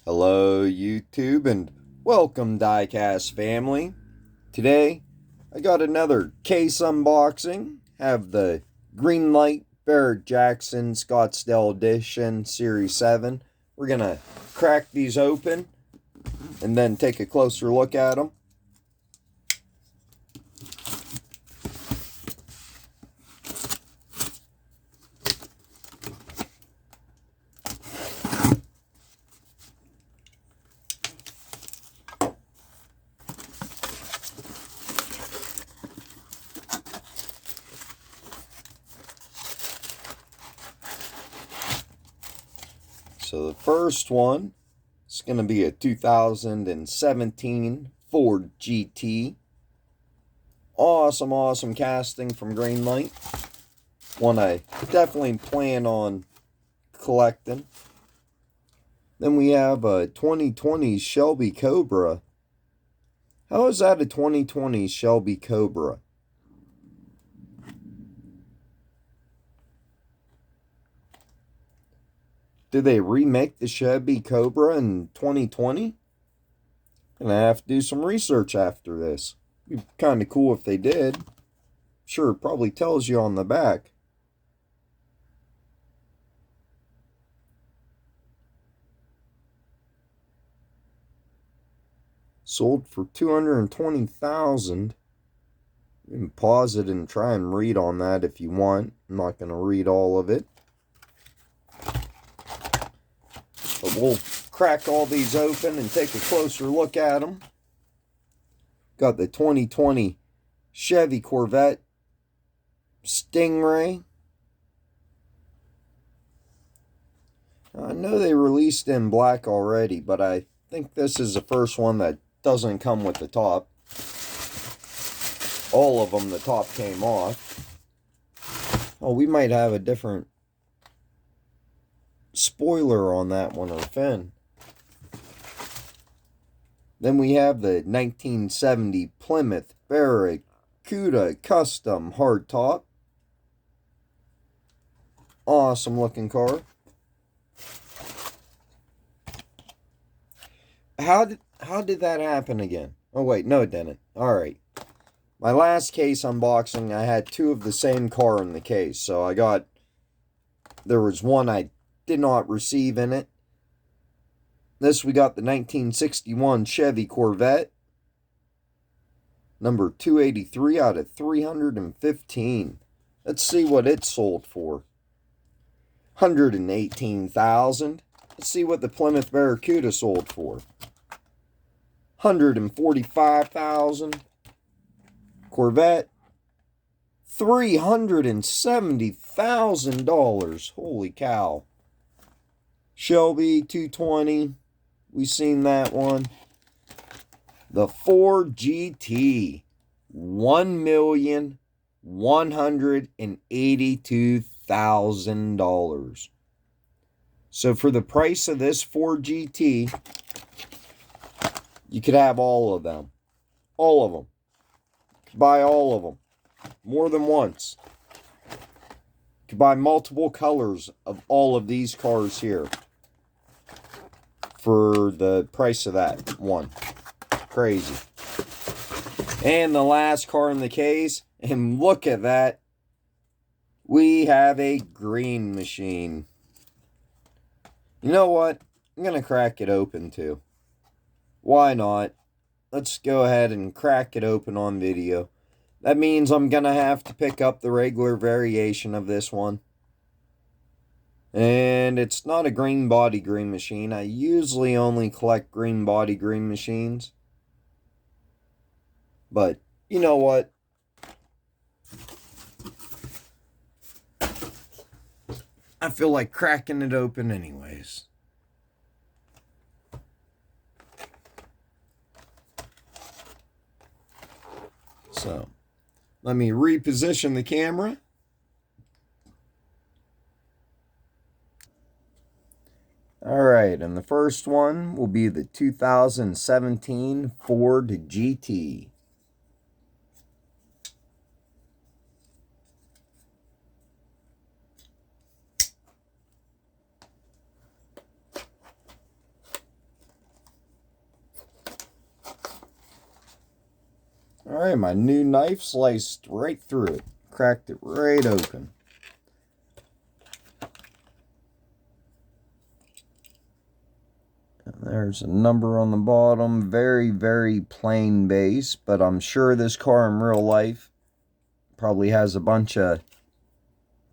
Hello YouTube and welcome Diecast family. Today I got another case unboxing. Have the Greenlight Barrett Jackson Scottsdale Edition Series 7. We're going to crack these open and then take a closer look at them. So the first one is going to be a 2017 Ford GT. Awesome casting from Greenlight. One I definitely plan on collecting. Then we have a 2020 Shelby Cobra. How is that a 2020 Shelby Cobra? Did they remake the Shelby Cobra in 2020? Gonna have to do some research after this. Be kind of cool if they did. Sure, it probably tells you on the back. Sold for $220,000. You can pause it and try and read on that if you want. I'm not going to read all of it. But we'll crack all these open and take a closer look at them. Got the 2020 Chevy Corvette Stingray. I know they released in black already, but I think this is the first one that doesn't come with the top. All of them, the top came off. Oh, we might have a different spoiler on that one, or fin. Then we have the 1970 Plymouth Barracuda Custom Hardtop. Awesome looking car. How did that happen again? Oh wait, no it didn't. Alright. My last case unboxing, I had two of the same car in the case. So there was one I did not receive in it. This we got the 1961 Chevy Corvette. Number 283 out of 315. Let's see what it sold for. $118,000. Let's see what the Plymouth Barracuda sold for. $145,000. Corvette, $370,000. Holy cow. Shelby 220. We seen that one. The Ford GT, $1,182,000. So for the price of this Ford GT, you could have all of them. All of them. Buy all of them. More than once. You could buy multiple colors of all of these cars here. For the price of that one. Crazy. And the last car in the case. And look at that. We have a green machine. You know what? I'm going to crack it open too. Why not? Let's go ahead and crack it open on video. That means I'm going to have to pick up the regular variation of this one. And it's not a green body green machine. I usually only collect green body green machines. But, you know what? I feel like cracking it open anyways. So, let me reposition the camera. Alright, and the first one will be the 2017 Ford GT. Alright, my new knife sliced right through it. Cracked it right open. And there's a number on the bottom. Very, very plain base. But I'm sure this car in real life probably has a bunch of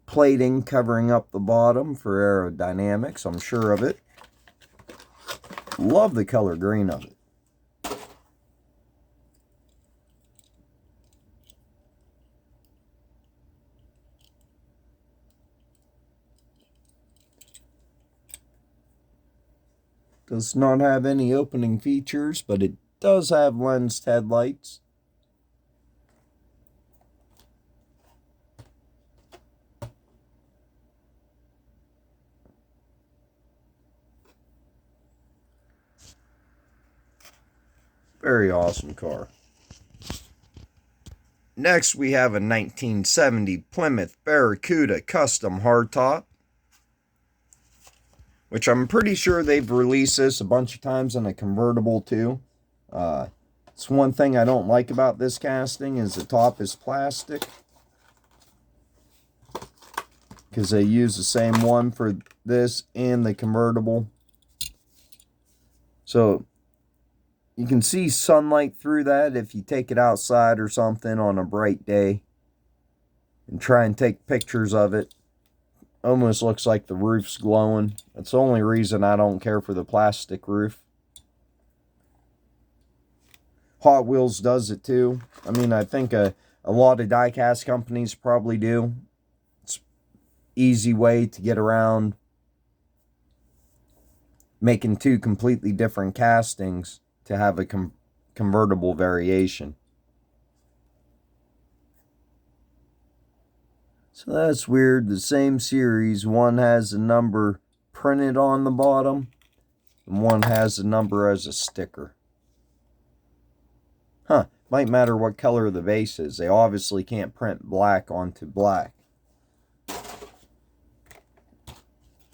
plating covering up the bottom for aerodynamics. I'm sure of it. Love the color green of it. Does not have any opening features, but it does have lensed headlights. Very awesome car. Next, we have a 1970 Plymouth Barracuda Custom Hardtop, which I'm pretty sure they've released this a bunch of times in a convertible too. It's one thing I don't like about this casting is the top is plastic, because they use the same one for this and the convertible. So you can see sunlight through that if you take it outside or something on a bright day and try and take pictures of it. Almost looks like the roof's glowing. That's the only reason I don't care for the plastic roof. Hot Wheels does it too. I mean, I think a lot of die-cast companies probably do. It's an easy way to get around making two completely different castings to have a convertible variation. So that's weird. The same series, one has a number printed on the bottom, and one has a number as a sticker. Huh, might matter what color the base is. They obviously can't print black onto black.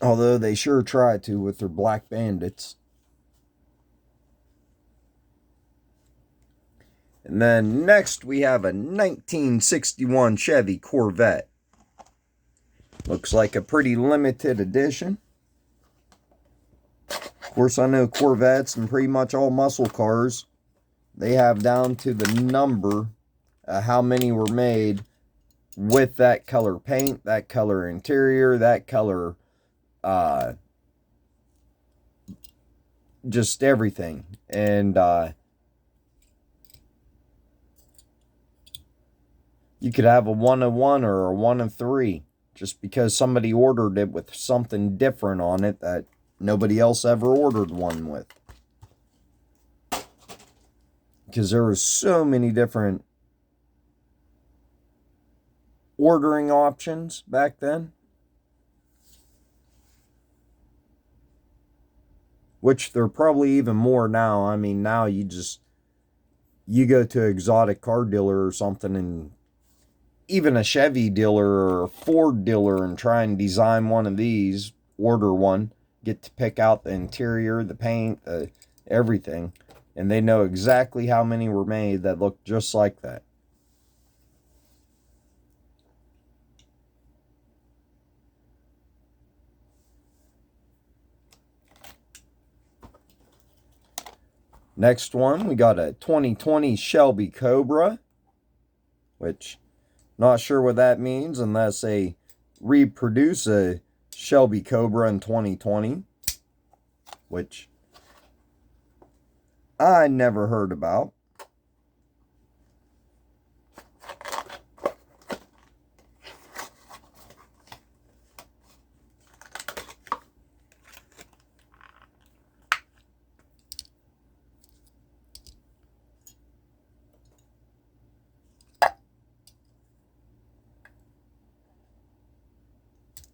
Although they sure try to with their Black Bandits. And then next we have a 1961 Chevy Corvette. Looks like a pretty limited edition. Of course, I know Corvettes and pretty much all muscle cars, they have down to the number how many were made with that color paint, that color interior, that color, just everything. And you could have a 1 of 1 or a 1 of 3 just because somebody ordered it with something different on it that nobody else ever ordered one with. Because there were so many different ordering options back then. Which there are probably even more now. I mean, now you go to an exotic car dealer or something, and even a Chevy dealer or a Ford dealer, and try and design one of these, order one, get to pick out the interior, the paint, everything. And they know exactly how many were made that look just like that. Next one, we got a 2020 Shelby Cobra, which, not sure what that means unless they reproduce a Shelby Cobra in 2020, which I never heard about.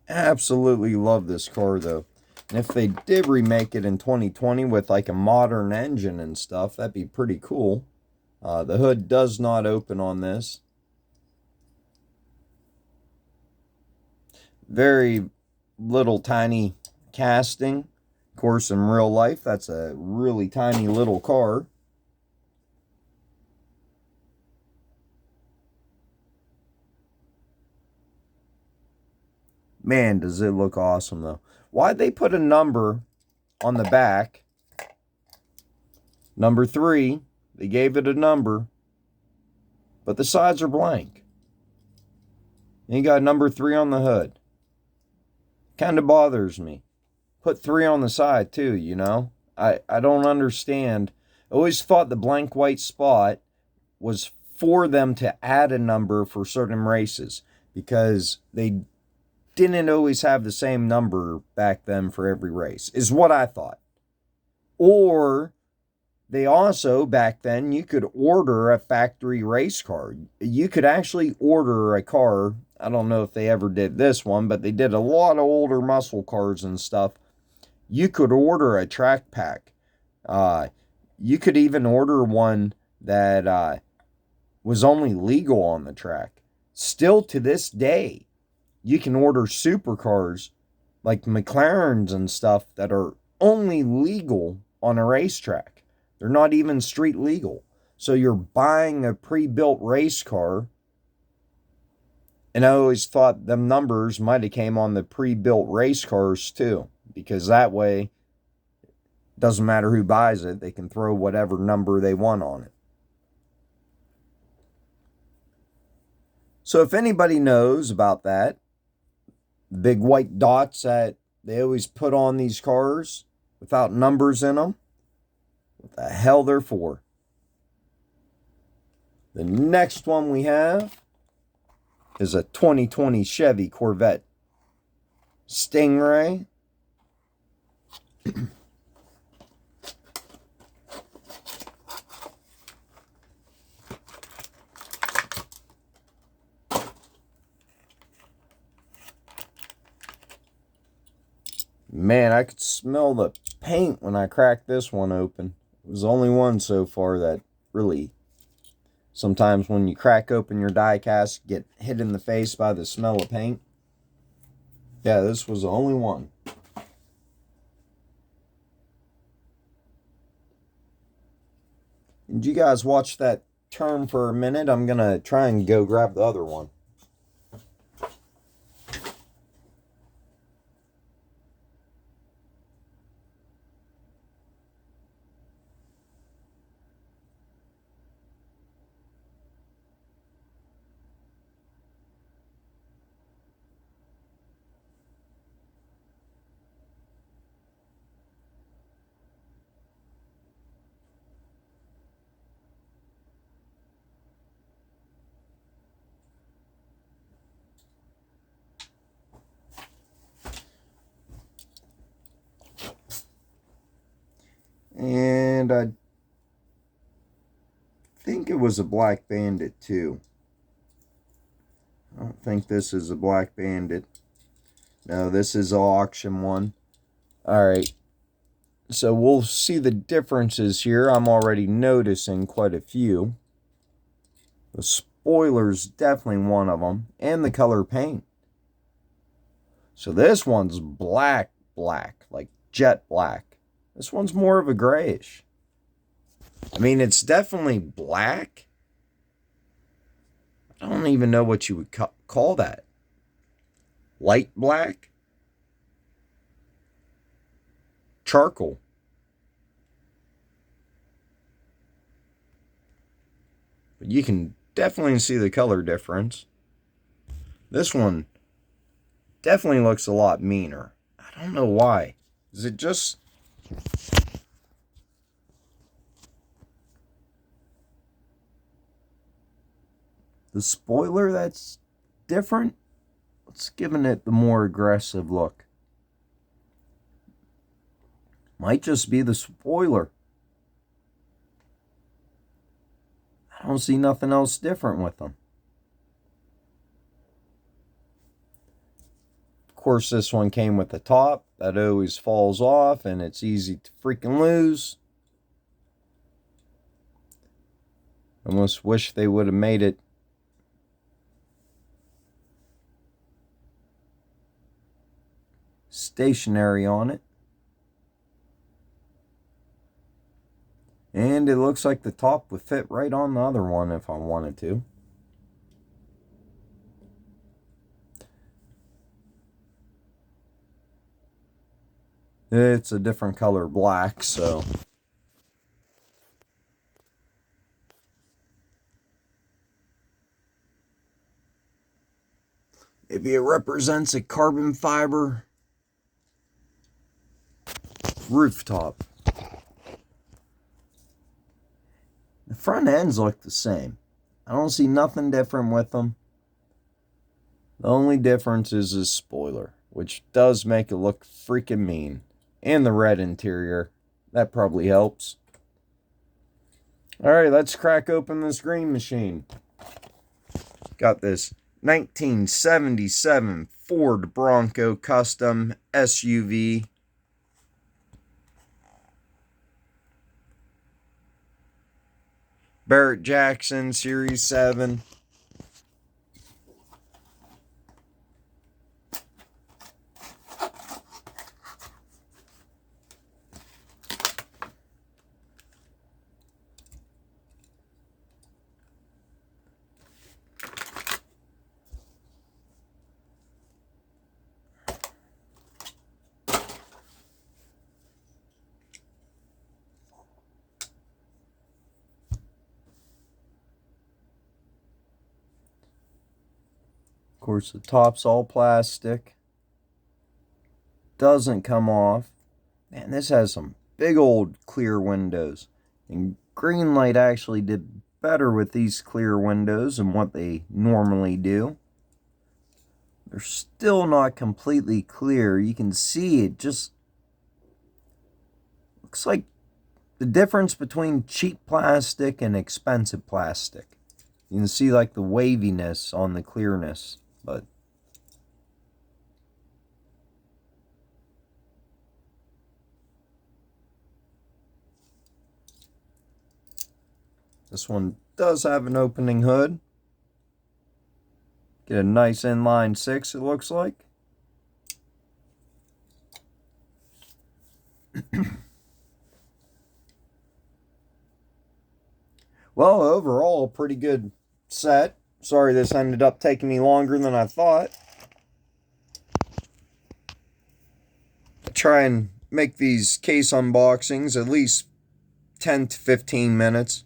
Absolutely love this car though. And if they did remake it in 2020 with like a modern engine and stuff, that'd be pretty cool. The hood does not open on this. Very little tiny casting. Of course, in real life, that's a really tiny little car. Man, does it look awesome, though. Why'd they put a number on the back? Number 3. They gave it a number, but the sides are blank. And you got number 3 on the hood. Kind of bothers me. Put 3 on the side, too, you know? I don't understand. I always thought the blank white spot was for them to add a number for certain races, because they didn't always have the same number back then for every race, is what I thought. Or they also, back then, you could order a factory race car. You could actually order a car. I don't know if they ever did this one, but they did a lot of older muscle cars and stuff. You could order a track pack. You could even order one that was only legal on the track. Still to this day, you can order supercars like McLarens and stuff that are only legal on a racetrack. They're not even street legal. So you're buying a pre-built race car. And I always thought them numbers might have came on the pre-built race cars too, because that way, it doesn't matter who buys it, they can throw whatever number they want on it. So if anybody knows about that, the big white dots that they always put on these cars without numbers in them, what the hell they're for. The next one we have is a 2020 Chevy Corvette Stingray. Man, I could smell the paint when I cracked this one open. It was the only one so far that really... Sometimes when you crack open your die cast, you get hit in the face by the smell of paint. Yeah, this was the only one. Did you guys watch that turn for a minute? I'm going to try and go grab the other one. And I think it was a Black Bandit too. I don't think this is a Black Bandit. No, this is an auction one. Alright. So we'll see the differences here. I'm already noticing quite a few. The spoiler's definitely one of them. And the color paint. So this one's black, like jet black. This one's more of a grayish. I mean, it's definitely black. I don't even know what you would call that. Light black? Charcoal. But you can definitely see the color difference. This one definitely looks a lot meaner. I don't know why. Is it just... the spoiler that's different? It's giving it the more aggressive look. Might just be the spoiler. I don't see nothing else different with them. Of course, this one came with the top. That always falls off and it's easy to freaking lose. Almost wish they would have made it stationary on it. And it looks like the top would fit right on the other one if I wanted to. It's a different color black, so. Maybe it represents a carbon fiber rooftop. The front ends look the same. I don't see nothing different with them. The only difference is this spoiler, which does make it look freaking mean. And the red interior. That probably helps. Alright, let's crack open this green machine. Got this 1977 Ford Bronco Custom SUV. Barrett Jackson Series 7. Of course, the top's all plastic. Doesn't come off. Man, this has some big old clear windows. And Greenlight actually did better with these clear windows than what they normally do. They're still not completely clear. You can see it just looks like the difference between cheap plastic and expensive plastic. You can see like the waviness on the clearness, but this one does have an opening hood. Get a nice inline 6, it looks like. Well, overall, pretty good set. Sorry this ended up taking me longer than I thought. I try and make these case unboxings at least 10 to 15 minutes.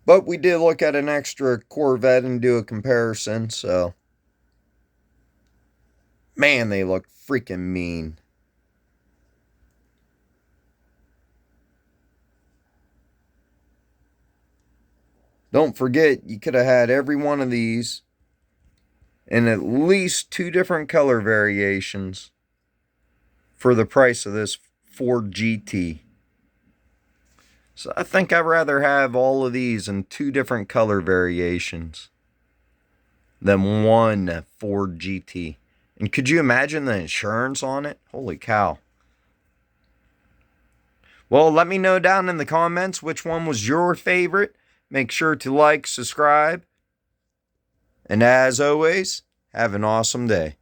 But we did look at an extra Corvette and do a comparison, so. Man, they look freaking mean. Don't forget, you could have had every one of these in at least 2 different color variations for the price of this Ford GT. So I think I'd rather have all of these in 2 different color variations than one Ford GT. And could you imagine the insurance on it? Holy cow. Well, let me know down in the comments which one was your favorite. Make sure to like, subscribe. And as always, have an awesome day.